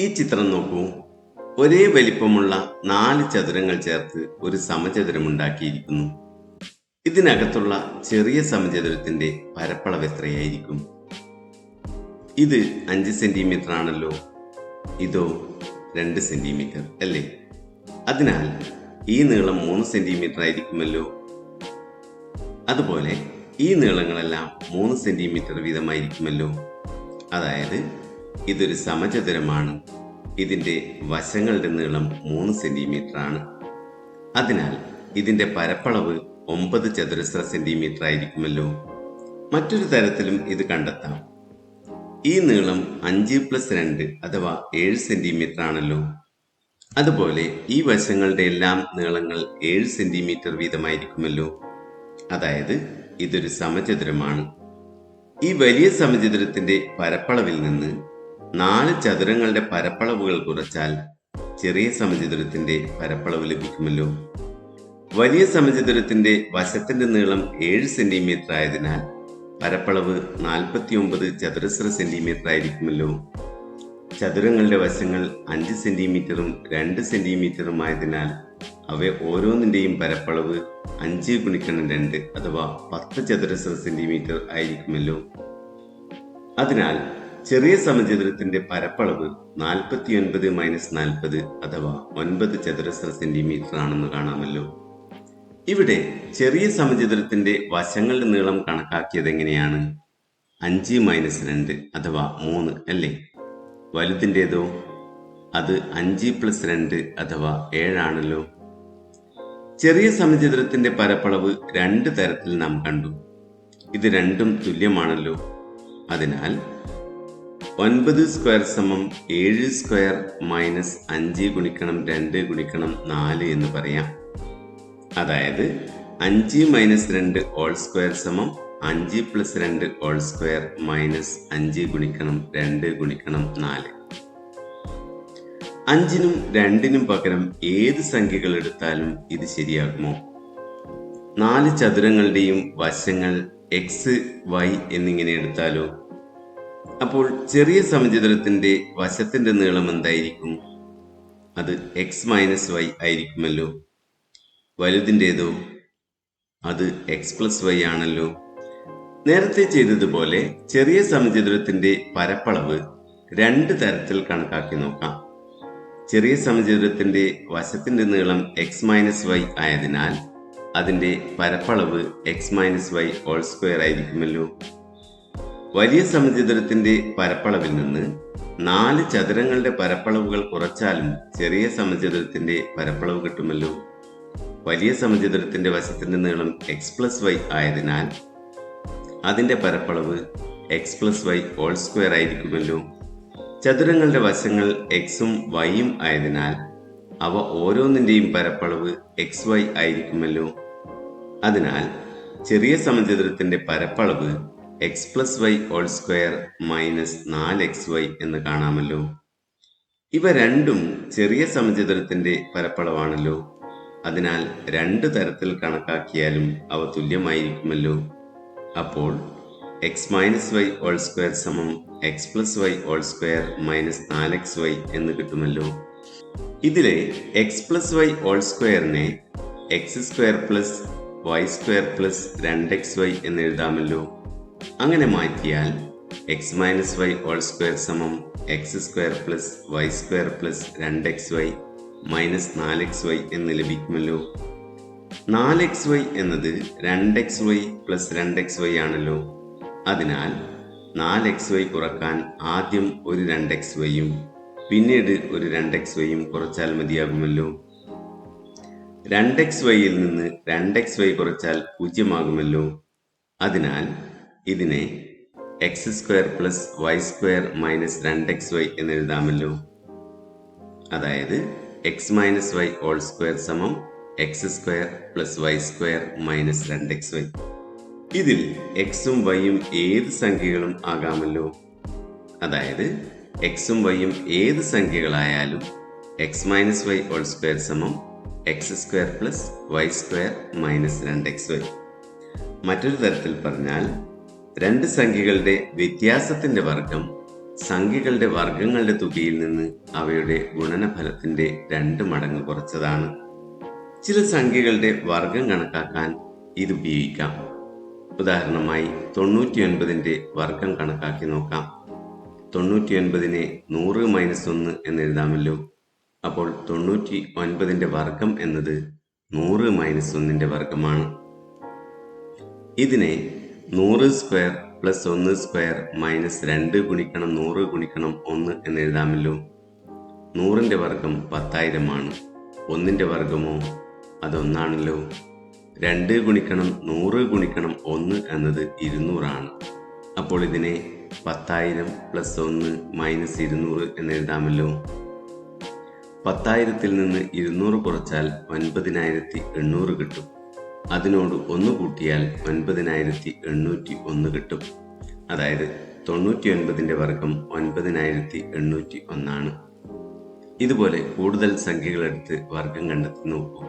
ഈ ചിത്രം നോക്കൂ. ഒരേ വലിപ്പമുള്ള 4 ചതുരങ്ങൾ ചേർത്ത് ഒരു സമചതുരം ഉണ്ടാക്കിയിരിക്കുന്നു. ഇതിനകത്തുള്ള ചെറിയ സമചതുരത്തിന്റെ പരപ്പളവ് എത്രയായിരിക്കും? ഇത് 5 സെന്റിമീറ്റർ ആണല്ലോ. ഇതോ 2 സെന്റിമീറ്റർ അല്ലേ? അതിനാൽ ഈ നീളം 3 സെന്റിമീറ്റർ ആയിരിക്കുമല്ലോ. അതുപോലെ ഈ നീളങ്ങളെല്ലാം 3 സെന്റിമീറ്റർ വീതമായിരിക്കുമല്ലോ. അതായത് ഇതൊരു സമചതുരമാണ്. ഇതിന്റെ വശങ്ങളുടെ നീളം 3 സെന്റിമീറ്റർ ആണ്. അതിനാൽ ഇതിന്റെ പരപ്പളവ് 9 ചതുരശ്ര സെന്റിമീറ്റർ ആയിരിക്കുമല്ലോ. മറ്റൊരു തരത്തിലും ഇത് കണ്ടെത്താം. ഈ നീളം 5+2 അഥവാ 7 സെന്റിമീറ്റർ ആണല്ലോ. അതുപോലെ ഈ വശങ്ങളുടെ എല്ലാം നീളങ്ങൾ 7 സെന്റിമീറ്റർ വീതമായിരിക്കുമല്ലോ. അതായത് ഇതൊരു സമചതുരമാണ്. ഈ വലിയ സമചതുരത്തിന്റെ പരപ്പളവിൽ നിന്ന് 4 ചതുരങ്ങളുടെ പരപ്പളവുകൾ കുറച്ചാൽ ചെറിയ സമചതുരത്തിന്റെ പരപ്പളവ് ലഭിക്കുമല്ലോ. വലിയ സമചതുരത്തിന്റെ വശത്തിന്റെ നീളം 7 സെന്റിമീറ്റർ ആയതിനാൽ പരപ്പളവ് 49 ചതുരശ്ര സെന്റിമീറ്റർ ആയിരിക്കുമല്ലോ. ചതുരങ്ങളുടെ വശങ്ങൾ 5 സെന്റിമീറ്ററും 2 സെന്റിമീറ്ററും ആയതിനാൽ അവ ഓരോന്നിന്റെയും പരപ്പളവ് 5 ഗുണിക്കണം 2 അഥവാ 10 ചതുരശ്ര സെന്റിമീറ്റർ ആയിരിക്കുമല്ലോ. അതിനാൽ ചെറിയ സമചതുരത്തിന്റെ പരപ്പളവ് 49 - 40 അഥവാ 9 ചതുരശ്ര സെന്റിമീറ്റർ ആണെന്ന് കാണാമല്ലോ. ഇവിടെ ചെറിയ സമചതുരത്തിന്റെ വശങ്ങളുടെ നീളം കണക്കാക്കിയത് എങ്ങനെയാണ്? 5 - 2 അഥവാ 3 അല്ലേ? വലുതിൻ്റെതോ? അത് 5+2 അഥവാ 7 ആണല്ലോ. ചെറിയ സമചതുരത്തിന്റെ പരപ്പളവ് 2 തരത്തിൽ നാം കണ്ടു. ഇത് രണ്ടും തുല്യമാണല്ലോ. അതിനാൽ 9 സ്ക്വയർ സമം 7 സ്ക്വയർ മൈനസ് 5 ഗുണിക്കണം 2 ഗുണിക്കണം 4 എന്ന് പറയാം. അതായത് 5 - 2 ഹോൾ സ്ക്വയർ സമം 5+2 ഹോൾ സ്ക്വയർ മൈനസ് 5 ഗുണിക്കണം 2 ഗുണിക്കണം 4. 5നും 2നും പകരം ഏത് സംഖ്യകൾ എടുത്താലും ഇത് ശരിയാകുമോ? 4 ചതുരങ്ങളുടെയും വശങ്ങൾ x, y എന്നിങ്ങനെ എടുത്താലോ? അപ്പോൾ ചെറിയ സമചതുരത്തിന്റെ വശത്തിന്റെ നീളം എന്തായിരിക്കും? അത് x - y ആയിരിക്കുമല്ലോ. വലുതിൻ്റെതോ? അത് x+y ആണല്ലോ. നേരത്തെ ചെയ്തതുപോലെ ചെറിയ സമചതുരത്തിന്റെ പരപ്പളവ് 2 തരത്തിൽ കണക്കാക്കി നോക്കാം. ചെറിയ സമചതുരത്തിന്റെ വശത്തിന്റെ നീളം x - y ആയതിനാൽ അതിന്റെ പരപ്പളവ് x - y ഹോൾ സ്ക്വയർ ആയിരിക്കുമല്ലോ. വലിയ സമചതുരത്തിന്റെ പരപ്പളവിൽ നിന്ന് 4 ചതുരങ്ങളുടെ പരപ്പളവുകൾ കുറച്ചാലും ചെറിയ സമചതുരത്തിന്റെ പരപ്പളവ് കിട്ടുമല്ലോ. വലിയ സമചതുരത്തിന്റെ വശത്തിന്റെ നീളം x+y ആയതിനാൽ അതിന്റെ പരപ്പളവ് x+y ഹോൾ സ്ക്വയർ ആയിരിക്കുമല്ലോ. ചതുരങ്ങളുടെ വശങ്ങൾ xഉം yഉം ആയതിനാൽ അവ ഓരോന്നിന്റെയും പരപ്പളവ് xy ആയിരിക്കുമല്ലോ. അതിനാൽ ചെറിയ സമചതുരത്തിന്റെ പരപ്പളവ് x+y whole square minus 4xy എന്ന് കാണാമല്ലോ. ഇവ രണ്ടും ചെറിയ സമചതുരത്തിന്റെ പരപ്പളവാണല്ലോ. അതിനാൽ 2 തരത്തിൽ കണക്കാക്കിയാലും അവ തുല്യമായിരിക്കുമല്ലോ. അപ്പോൾ x - y ഹോൾ സ്ക്വയർ സമം x+y whole square minus 4xy എന്ന് കിട്ടുമല്ലോ. ഇതിലെ x+y whole സ്ക്വയറിനെ x² + y² + 2xy എന്ന് എഴുതാമല്ലോ. അങ്ങനെ മാറ്റിയാൽ x - y ഹോൾ സ്ക്വയർ സമം x² + y² + 2xy minus 4xy എന്ന് ലഭിക്കുമല്ലോ. 4xy എന്നത് 2xy + 2xy ആണല്ലോ. അതിനാൽ 4xy കുറക്കാൻ ആദ്യം ഒരു 2xyയും പിന്നീട് ഒരു 2xyയും കുറച്ചാൽ മതിയാകുമല്ലോ. 2xyയിൽ നിന്ന് 2xy കുറച്ചാൽ 0 അതിനാൽ ഇതിനെ x² + y² മൈനസ് 2xy എന്ന് എഴുതാമല്ലോ. അതായത് x - y ഹോൾ സ്ക്വയർ സമം x² + y² മൈനസ് 2xy. ഇതിൽ xഉം yഉം ഏത് സംഖ്യകളും ആകാമല്ലോ. അതായത് xഉം yഉം ഏത് സംഖ്യകളായാലും x - y ഹോൾ സ്ക്വയർ സമം x² + y² മൈനസ് 2xy. മറ്റൊരു തരത്തിൽ പറഞ്ഞാൽ 2 സംഖ്യകളുടെ വ്യത്യാസത്തിന്റെ വർഗം സംഖ്യകളുടെ വർഗങ്ങളുടെ തുകയിൽ നിന്ന് അവയുടെ ഗുണനഫലത്തിന്റെ 2 മടങ്ങ് കുറച്ചതാണ്. ചില സംഖ്യകളുടെ വർഗം കണക്കാക്കാൻ ഇത് ഉപയോഗിക്കാം. ഉദാഹരണമായി 99ന്റെ വർഗം കണക്കാക്കി നോക്കാം. 99നെ 100 - 1 എന്നെഴുതാമല്ലോ. അപ്പോൾ 99ന്റെ വർഗം എന്നത് 100 - 1ന്റെ വർഗമാണ്. ഇതിനെ 100 സ്ക്വയർ പ്ലസ് 1 സ്ക്വയർ മൈനസ് 2 ഗുണിക്കണം 100 ഗുണിക്കണം 1 എന്നെഴുതാമല്ലോ. 100ന്റെ വർഗം 10,000 ആണ്. 1ന്റെ വർഗമോ അത് 1 ആണല്ലോ. 2 ഗുണിക്കണം 100 ഗുണിക്കണം 1 എന്നത് 200 ആണ്. അപ്പോൾ ഇതിനെ 10,000 പ്ലസ് 1 മൈനസ് 200 എന്നെഴുതാമല്ലോ. 10,000-ൽ നിന്ന് 200 കുറച്ചാൽ 9,800 കിട്ടും. അതിനോട് 1 കൂട്ടിയാൽ 9,801 കിട്ടും. അതായത് 99ന്റെ വർഗം 9,801 ആണ്. ഇതുപോലെ കൂടുതൽ സംഖ്യകളെടുത്ത് വർഗം കണ്ടെത്തി നോക്കൂ.